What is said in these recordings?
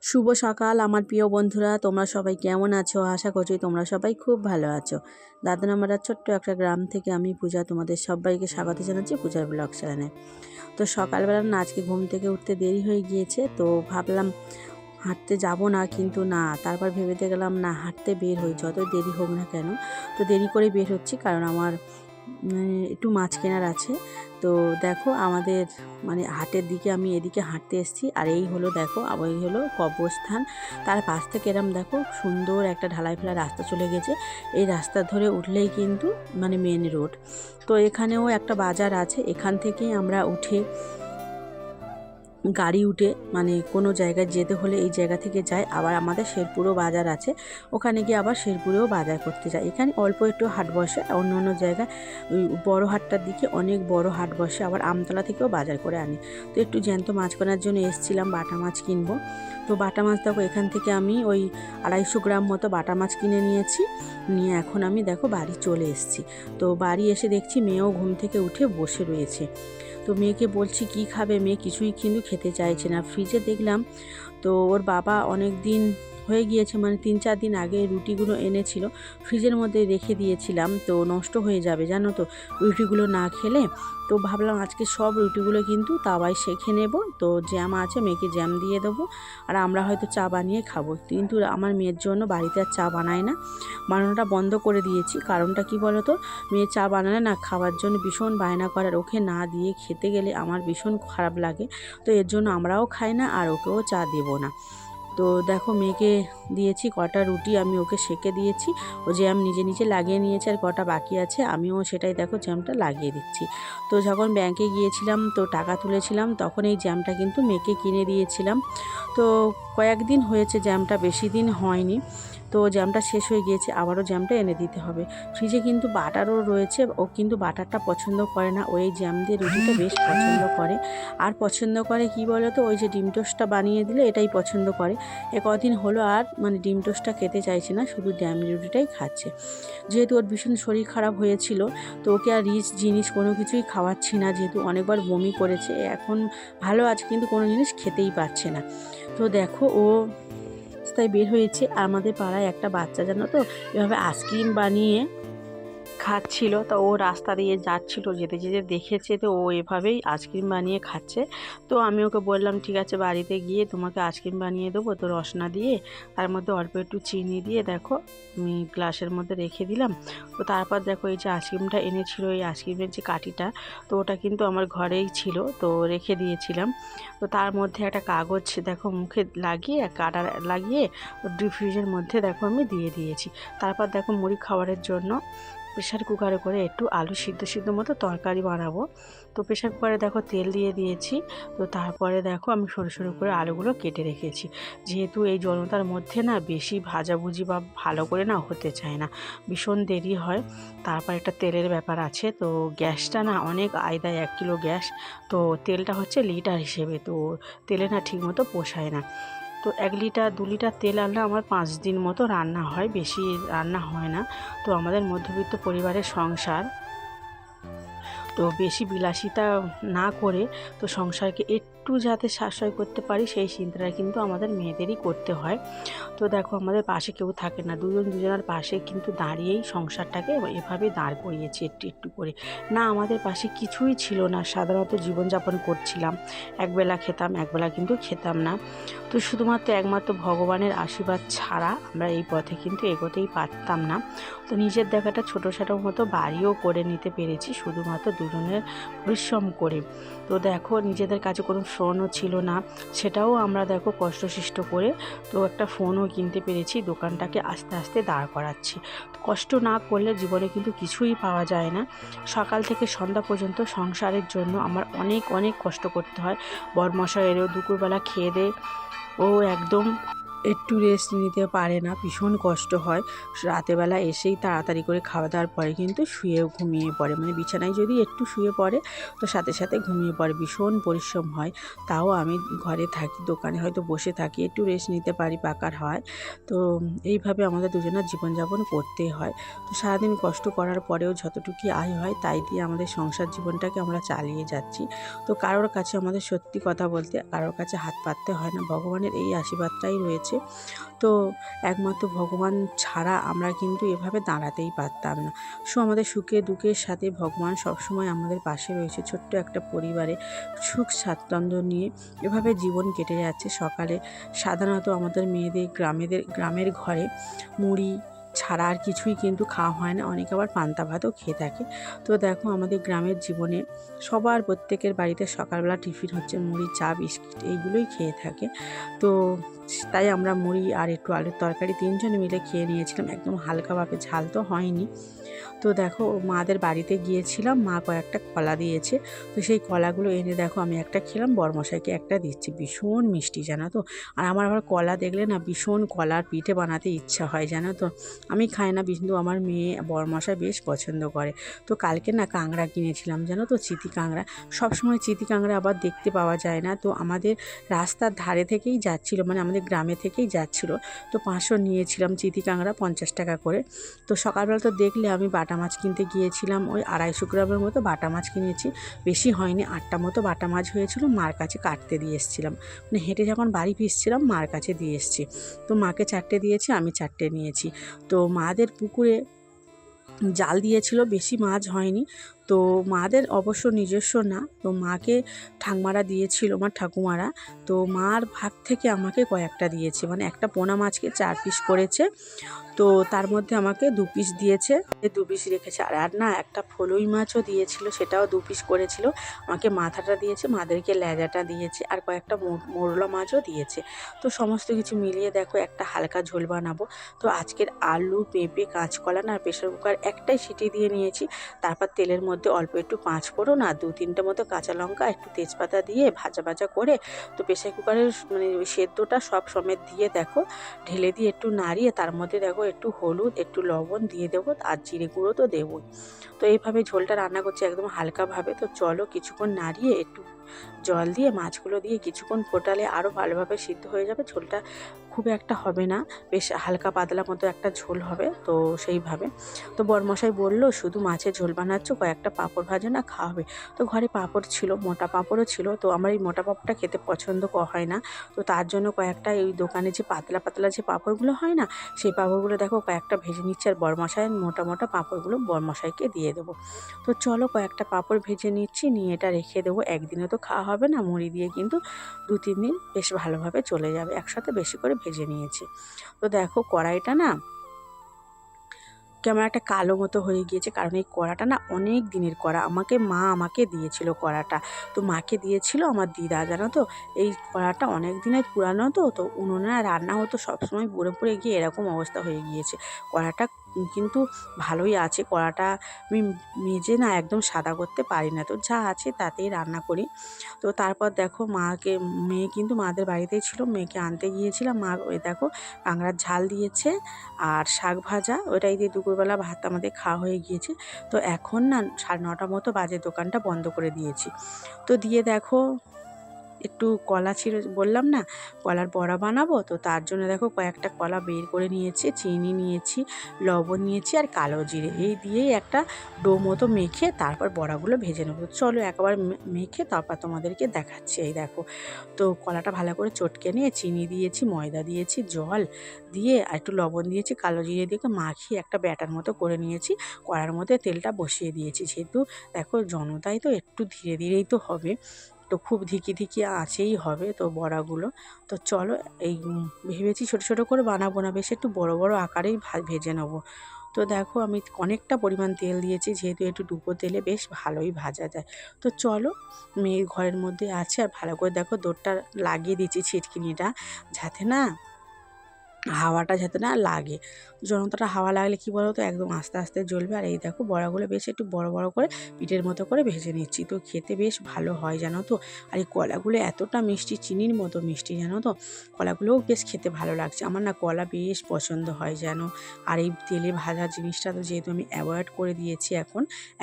শুভ সকাল আমার প্রিয় বন্ধুরা, তোমরা সবাই কেমন আছো? আশা করছি তোমরা সবাই খুব ভালো আছো। দাদনামারা ছোট্ট একটা গ্রাম থেকে আমি পূজা তোমাদের সবাইকে স্বাগত জানাচ্ছি পূজার ব্লগ চ্যানেলে। তো সকালবেলা না আজকে ঘুম থেকে উঠতে দেরি হয়ে গিয়েছে, তো ভাবলাম হাঁটতে যাব না, কিন্তু না, তারপর ভেবেতে গেলাম না, হাঁটতে বের হই, যতই দেরি হোক না কেন। তো দেরি করে বের হচ্ছি কারণ আমার একটু মাছ কেনার আছে। তো দেখো আমাদের হাটের দিকে আমি এদিকে হাঁটতে এসেছি, আর এই হলো দেখো এই হলো কবরস্থান। তার পাশ থেকে এরম দেখো সুন্দর একটা ঢালাই ফেলা রাস্তা চলে গেছে। এই রাস্তা ধরে উঠলেই কিন্তু মেন রোড। তো এখানেও একটা বাজার আছে, এখান থেকেই আমরা উঠে গাড়ি উঠে কোনো জায়গায় যেতে হলে এই জায়গা থেকে যায়। আবার আমাদের শেরপুরও বাজার আছে, ওখানে গিয়ে আবার শেরপুরেও বাজার করতে যায়। এখানে অল্প একটু হাট বসে, অন্য অন্য জায়গায় ওই বড় হাটটার দিকে অনেক বড় হাট বসে, আবার আমতলা থেকেও বাজার করে আনি। তো একটু জ্যান্ত মাছ কেনার জন্য এসেছিলাম, বাটা মাছ কিনবো। তো বাটা মাছ দেখো এখান থেকে আমি ওই 250 গ্রাম মতো বাটা মাছ কিনে নিয়েছি। নিয়ে এখন আমি দেখো বাড়ি চলে এসেছি। তো বাড়ি এসে দেখছি মেয়েও ঘুম থেকে উঠে বসে রয়েছে। তো মেয়েকে বলছি কি খাবে, মেয়ে কিছুই কিন্তু খেতে চাইছে না। ফ্রিজে দেখলাম, তো ওর বাবা অনেক দিন হয়ে গিয়েছে, 3-4 দিন আগে রুটিগুলো এনেছিল, ফ্রিজের মধ্যে রেখে দিয়েছিলাম, তো নষ্ট হয়ে যাবে জানো তো রুটিগুলো না খেলে। তো ভাবলাম আজকে সব রুটিগুলো কিন্তু তাওয়ায় সেঁকে নেব। তো জ্যাম আছে, মেয়েকে জ্যাম দিয়ে দেবো, আর আমরা হয়তো চা বানিয়ে খাবো। কিন্তু আমার মেয়ের জন্য বাড়িতে আর চা বানায় না, বানানোটা বন্ধ করে দিয়েছি। কারণটা কি বলো তো, মেয়ে চা বানালে না খাওয়ার জন্য ভীষণ বায়না করার, ওকে না দিয়ে খেতে গেলে আমার ভীষণ খারাপ লাগে। তো এর জন্য আমরাও খাই না, আর ওকেও চা দেবো না। তো দেখো মেয়েকে দিয়েছি কটা রুটি, আমি ওকে সেঁকে দিয়েছি। ও জ্যাম নিজে নিজে লাগিয়ে নিয়েছে, আর কটা বাকি আছে আমিও সেটাই দেখো জ্যামটা লাগিয়ে দিচ্ছি। তো যখন ব্যাংকে গিয়েছিলাম, তো টাকা তুলেছিলাম, তখন এই জ্যামটা কিন্তু মেয়েকে কিনে দিয়েছিলাম। তো কয়েকদিন হয়েছে, জ্যামটা বেশি দিন হয়নি। তো জ্যামটা শেষ হয়ে গিয়েছে, আবারও জ্যামটা এনে দিতে হবে। ফ্রিজে কিন্তু বাটারও রয়েছে, ও কিন্তু বাটারটা পছন্দ করে না, ওই জ্যাম দিয়ে রুটিটা বেশ পছন্দ করে। আর পছন্দ করে কি বলো তো, ওই যে ডিম টোস্টটা বানিয়ে দিলে এটাই পছন্দ করে। কদিন হলো আর ডিম টোস্টটা খেতে চাইছে না, শুধু জ্যাম রুটিটাই খাচ্ছে। যেহেতু ওর ভীষণ শরীর খারাপ হয়েছিল, তো ওকে আর রিচ জিনিস কোনো কিছুই খাওয়াচ্ছি না, যেহেতু অনেকবার বমি করেছে। এখন ভালো আছে, কিন্তু কোনো জিনিস খেতেই পারছে না। তো দেখো ও রাস্তায় বের হয়েছে, আর আমাদের পাড়ায় একটা বাচ্চা জানো তো এভাবে আইসক্রিম বানিয়ে খাচ্ছিল। তো ও রাস্তা দিয়ে যাচ্ছিল, যেতে যেতে দেখেছে, তো ও এভাবেই আইসক্রিম বানিয়ে খাচ্ছে। তো আমি ওকে বললাম ঠিক আছে, বাড়িতে গিয়ে তোমাকে আইসক্রিম বানিয়ে দেবো। তো রসনা দিয়ে তার মধ্যে অল্প একটু চিনি দিয়ে দেখো আমি গ্লাসের মধ্যে রেখে দিলাম। তো তারপর দেখো এই যে আইসক্রিমটা এনেছিল, এই আইসক্রিমের যে কাঠিটা, তো ওটা কিন্তু আমার ঘরেই ছিল, তো রেখে দিয়েছিলাম। তো তার মধ্যে একটা কাগজ দেখো মুখে লাগিয়ে, কাটা লাগিয়ে ডিপ ফ্রিজের মধ্যে দেখো আমি দিয়ে দিয়েছি। তারপর দেখো মুড়ি খাবারের জন্য প্রেশার কুকারে করে একটু আলু সিদ্ধ সিদ্ধ মতো তরকারি বানাবো। তো প্রেশার কুকারে দেখো তেল দিয়ে দিয়েছি। তো তারপরে দেখো আমি সরু সরু করে আলুগুলো কেটে রেখেছি। যেহেতু এই জলতার মধ্যে না বেশি ভাজাভুজি বা ভালো করে না হতে চায় না, ভীষণ দেরি হয়। তারপর একটা তেলের ব্যাপার আছে, তো গ্যাসটা না অনেক আয়দায়, 1 কিলো গ্যাস। তো তেলটা হচ্ছে লিটার হিসেবে, তো তেলে না ঠিক মতো পোষায় না। তো 1 লিটার 2 লিটার তেল আনলে আমার 5 দিন মতো রান্না হয়, বেশি রান্না হয় না। তো আমাদের মধ্যবিত্ত পরিবারের সংসার, তো বেশি বিলাসিতা না করে, তো সংসারকে একটু যাতে সাশ্রয় করতে পারি সেই চিন্তাটা কিন্তু আমাদের মেয়েদেরই করতে হয়। তো দেখো আমাদের পাশে কেউ থাকে না, দুজন দুজনের পাশে কিন্তু দাঁড়িয়েই সংসারটাকে এভাবে দাঁড় করিয়েছি একটু একটু করে। না আমাদের পাশে কিছুই ছিল না, সাধারণত জীবনযাপন করছিলাম, একবেলা খেতাম একবেলা কিন্তু খেতাম না। তো শুধুমাত্র একমাত্র ভগবানের আশীর্বাদ ছাড়া আমরা এই পথে কিন্তু এগোতেই পারতাম না। তো নিজের দেখাটা ছোটো ছোটো মতো বাড়িও করে নিতে পেরেছি, শুধুমাত্র দুজনের পরিশ্রম করে। তো দেখো নিজেদের কাছে কোনো ফোনও ছিল না, সেটাও আমরা দেখো কষ্টসৃষ্ট করে তো একটা ফোনও কিনতে পেরেছি, দোকানটাকে আস্তে আস্তে দাঁড় করাচ্ছি। কষ্ট না করলে জীবনে কিন্তু কিছুই পাওয়া যায় না। সকাল থেকে সন্ধ্যা পর্যন্ত সংসারের জন্য আমার অনেক অনেক কষ্ট করতে হয়। বরমশাইয়েরও দুপুরবেলা খেয়ে দেয়ে ও একদম একটু রেস্ট নিতে পারে না, ভীষণ কষ্ট হয়। রাতেরবেলা এসেই তাড়াতাড়ি করে খাওয়া দাওয়ার পরে কিন্তু ঘুমিয়ে পড়ে, মানে বিছানায় যদি একটু শুয়ে পড়ে তো সাথে সাথে ঘুমিয়ে পড়ে, ভীষণ পরিশ্রম হয়। তাও আমি ঘরে থাকি, দোকানে হয়তো বসে থাকি, একটু রেস্ট নিতে পারি পাকার হয়। তো এইভাবে আমাদের দুজনের জীবনযাপন করতেই হয়। তো সারাদিন কষ্ট করার পরেও যতটুকু আয় হয় তাই দিয়ে আমাদের সংসার জীবনটাকে আমরা চালিয়ে যাচ্ছি। তো কারোর কাছে আমাদের সত্যি কথা বলতে কারোর কাছে হাত পাততে হয় না, ভগবানের এই আশীর্বাদটাই রয়েছে। তো একমাত্র ভগবান ছাড়া আমরা কিন্তু এভাবে দাঁড়াতেই পারতাম না। আমাদের সুখে দুঃখের সাথে ভগবান সবসময় আমাদের পাশে রয়েছে। ছোট্ট একটা পরিবারে সুখ স্বাচ্ছন্দ্য নিয়ে এভাবে জীবন কেটে যাচ্ছে। সকালে সাধারণত আমাদের গ্রামের ঘরে মুড়ি ছাড়া আর কিছুই কিন্তু খাওয়া হয় না, অনেকে আবার পান্তা ভাতও খেয়ে থাকে। তো দেখো আমাদের গ্রামের জীবনে সবার প্রত্যেকের বাড়িতে সকালবেলা টিফিন হচ্ছে মুড়ি, চা, বিস্কিট এইগুলোই খেয়ে থাকে। তো তাই আমরা মুড়ি আর একটু আলুর তরকারি 3 জনে মিলে খেয়ে নিয়েছিলাম, একদম হালকাভাবে, ঝাল তো হয়নি। তো দেখো মাদের বাড়িতে গিয়েছিলাম, মা কয়েকটা কলা দিয়েছে। তো সেই কলাগুলো এনে দেখো আমি একটা খেলাম, বড়মশাইকে একটা দিচ্ছি। ভীষণ মিষ্টি জানো তো। আর আমার আবার কলা দেখলে না ভীষণ কলার পিঠে বানাতে ইচ্ছা হয় জানো তো। আমি খাই না, কিন্তু আমার মেয়ে বড়মশাই বেশ পছন্দ করে। তো কালকে না কাঁকড়া কিনেছিলাম জানো তো, চিতি কাঁকড়া। সবসময় চিতি কাঁকড়া আবার দেখতে পাওয়া যায় না। তো আমাদের রাস্তার ধারে থেকেই যাচ্ছিলো, মানে আমাদের গ্রামে থেকেই যাচ্ছিলো। তো 500 নিয়েছিলাম চিতি কাঁকড়া, 50 টাকা করে। তো সকালবেলা তো দেখলে আমি বাটা মাছ কিনতে গিয়েছিলাম, ওই 250 গ্রামের মতো বাটা মাছ কিনেছি। বেশি হয়নি, 8টা মতো বাটা মাছ হয়েছিল, মার কাছে কাটতে দিয়ে এসেছিলাম। মানে হেঁটে যখন বাড়ি ফিরছিলাম মার কাছে দিয়ে এসেছি। তো মাকে 4টে দিয়েছি, আমি 4টে নিয়েছি। তো মাদের পুকুরে জাল দিয়েছিল, বেশি মাছ হয়নি। তো মাদের অবশ্য নিজস্ব না, তো মাকে ঠাকুমারা দিয়েছিল, আমার ঠাকুমারা। তো মার ভাগ থেকে আমাকে কয়েকটা দিয়েছে, মানে একটা পোনা মাছকে 4 পিস করেছে। তো তার মধ্যে আমাকে 2 পিস দিয়েছে, 2 পিস রেখেছে। আর না একটা ফলুই মাছও দিয়েছিল, সেটাও 2 পিস করেছিল। আমাকে মাথাটা দিয়েছে, মাদেরকে লেজাটা দিয়েছে, আর কয়েকটা মোরলা মাছও দিয়েছে। তো সমস্ত কিছু মিলিয়ে দেখো একটা হালকা ঝোল বানাবো। তো আজকের আলু, পেঁপে, কাঁচকলা না প্রেশার কুকার একটাই সিটি দিয়ে নিয়েছি। তারপর তেলের মধ্যে অল্প একটু 5 ফোড়ন আর 2-3টে মতো কাঁচা লঙ্কা, একটু তেজপাতা দিয়ে ভাজা ভাজা করে তো প্রেশার কুকারের মানে ওই সেদ্ধটা সব সমেত দিয়ে দেখো ঢেলে দিয়ে একটু নাড়িয়ে তার মধ্যে দেখো একটু হলুদ, একটু লবণ দিয়ে দেবো, আর জিরে গুঁড়ো তো দেবই। তো এইভাবে ঝোলটা রান্না করছি একদম হালকাভাবে। তো চলো কিছুক্ষণ নাড়িয়ে একটু জল দিয়ে মাছগুলো দিয়ে কিছুক্ষণ ফোটালে আরও ভালোভাবে সিদ্ধ হয়ে যাবে। ঝোলটা খুব একটা হবে না, বেশ হালকা পাতলা মতো একটা ঝোল হবে। তো সেইভাবে তো বড়মশাই বলল শুধু মাছের ঝোল বানাচ্ছ, কয়েকটা পাঁপড় ভাজো না, খাওয়া হবে। তো ঘরে পাঁপড় ছিল, মোটা পাঁপড়ও ছিল। তো আমার এই মোটা পাঁপড়টা খেতে পছন্দ হয় না। তো তার জন্য কয়েকটা এই দোকানে যে পাতলা পাতলা যে পাঁপড়গুলো হয় না, সেই পাঁপড়গুলো দেখো কয়েকটা ভেজে নিচ্ছে। আর বড়মশাইয়ের মোটা মোটা পাঁপড়গুলো বড়মশাইকে দিয়ে দেবো। তো চলো কয়েকটা পাঁপড় ভেজে নিচ্ছি, নিয়ে এটা রেখে দেবো। একদিনে তো খাওয়া হবে না, মুড়ি দিয়ে কিন্তু 2-3 দিন বেশ ভালোভাবে চলে যাবে। একসাথে বেশি করে ভেজে নিয়েছি। তো দেখো কড়াইটা না কেমন একটা কালো মতো হয়ে গিয়েছে, কারণ এই কড়াটা না অনেক দিনের কড়া। মা আমাকে দিয়েছিল কড়াটা। তো মাকে দিয়েছিল আমার দিদা জানো তো। এই কড়াটা অনেক দিনের পুরানো, তো তো উনুনে রান্না হতো সবসময়, পুড়ে পুড়ে গিয়ে এরকম অবস্থা হয়ে গিয়েছে। কড়াটা কিন্তু ভালোই আছে। কড়াটা আমি মেজে না একদম সাদা করতে পারি না, তো যা আছে তাতেই রান্না করি। তো তারপর দেখো মেয়ে কিন্তু মাদের বাড়িতেই ছিল, মেয়েকে আনতে গিয়েছিলাম। মা ওই দেখো কাঁকড়ার ঝাল দিয়েছে আর শাক ভাজা, ওটাই দিয়ে দুপুরবেলা ভাত আমাদের খাওয়া হয়ে গিয়েছে। তো এখন না 9:30 মতো বাজে, দোকানটা বন্ধ করে দিয়েছি। তো দিয়ে দেখো একটু কলা ছিল, বললাম না কলার বড়া বানাবো। তো তার জন্য দেখো কয়েকটা কলা বের করে নিয়েছি, চিনি নিয়েছি, লবণ নিয়েছি আর কালো জিরে, এই দিয়েই একটা ডো মতো মেখে তারপর বড়াগুলো ভেজে নেবো। চলো একবার মেখে তারপর তোমাদেরকে দেখাচ্ছি। এই দেখো তো কলাটা ভালো করে চটকে নিয়ে চিনি দিয়েছি, ময়দা দিয়েছি, জল দিয়ে আর একটু লবণ দিয়েছি, কালো জিরে দিয়ে মাখিয়ে একটা ব্যাটার মতো করে নিয়েছি। কড়ার মধ্যে তেলটা বসিয়ে দিয়েছি, যেহেতু দেখো জনতাই তো একটু ধীরে ধীরেই তো হবে, তো খুব ধিকি আঁচেই হবে তো বড়াগুলো। তো চলো এই ভেবেছি ছোটো ছোটো করে বানাবো না, বেশ একটু বড় বড় আকারেই ভেজে নেবো। তো দেখো আমি অনেকটা পরিমাণ তেল দিয়েছি, যেহেতু একটু ডুবো তেলে বেশ ভালোই ভাজা যায়। তো চলো মেয়ে ঘরের মধ্যে আছে, আর ভালো করে দেখো দৌড়টা লাগিয়ে দিচ্ছি ছিটকিনিটা, যাতে না হাওয়াটা যাতে না লাগে। যন্ত্রটা হাওয়া লাগলে কী বলো তো একদম আস্তে আস্তে জ্বলবে। আর এই দেখো বড়াগুলো বেশ একটু বড় বড় করে পিঠের মতো করে ভেজে নিচ্ছি। তো খেতে বেশ ভালো হয় জানো তো। আর এই কলাগুলো এতটা মিষ্টি, চিনির মতো মিষ্টি জানো তো। কলাগুলোও বেশ খেতে ভালো লাগছে। আমার না কলা বেশ পছন্দ হয় যেন। আর এই তেলে ভাজা জিনিসটা তো যেহেতু আমি অ্যাভয়েড করে দিয়েছি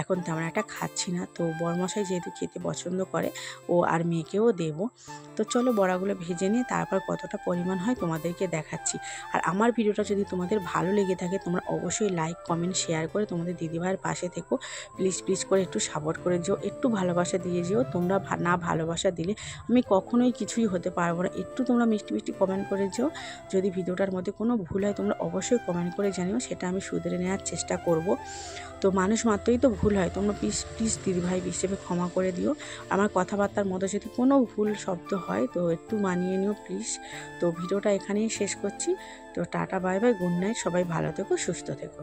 এখন তেমন একটা খাচ্ছি না। তো বরমশাই যেহেতু খেতে পছন্দ করে, ও আর মেয়েকেও দেবো। তো চলো বড়াগুলো ভেজে নিয়ে তারপর কতটা পরিমাণ হয় তোমাদেরকে দেখাচ্ছি। আর আমার ভিডিওটা যদি তোমাদের ভালো লেগে থাকে তোমরা অবশ্যই লাইক, কমেন্ট, শেয়ার করে তোমাদের দিদিভাইয়ের পাশে থেকো। প্লিজ প্লিজ করে একটু সাপোর্ট করে যেও, একটু ভালোবাসা দিয়ে যেও। তোমরা না ভালোবাসা দিলে আমি কখনোই কিছুই হতে পারবো না। একটু তোমরা মিষ্টি মিষ্টি কমেন্ট করে যেও। যদি ভিডিওটার মধ্যে কোনো ভুল হয় তোমরা অবশ্যই কমেন্ট করে জানিও, সেটা আমি শুধরে নেওয়ার চেষ্টা করব। তো মানুষ মাত্রই তো ভুল হয়, তোমরা প্লিজ প্লিজ দিদিভাই হিসেবে ক্ষমা করে দিও। আমার কথাবার্তার মধ্যে যদি কোনো ভুল শব্দ হয় তো একটু মানিয়ে নিও প্লিজ। তো ভিডিওটা এখানেই শেষ করছি। তো tata, bye bye, good night, সবাই ভালো থেকো, সুস্থ থেকো।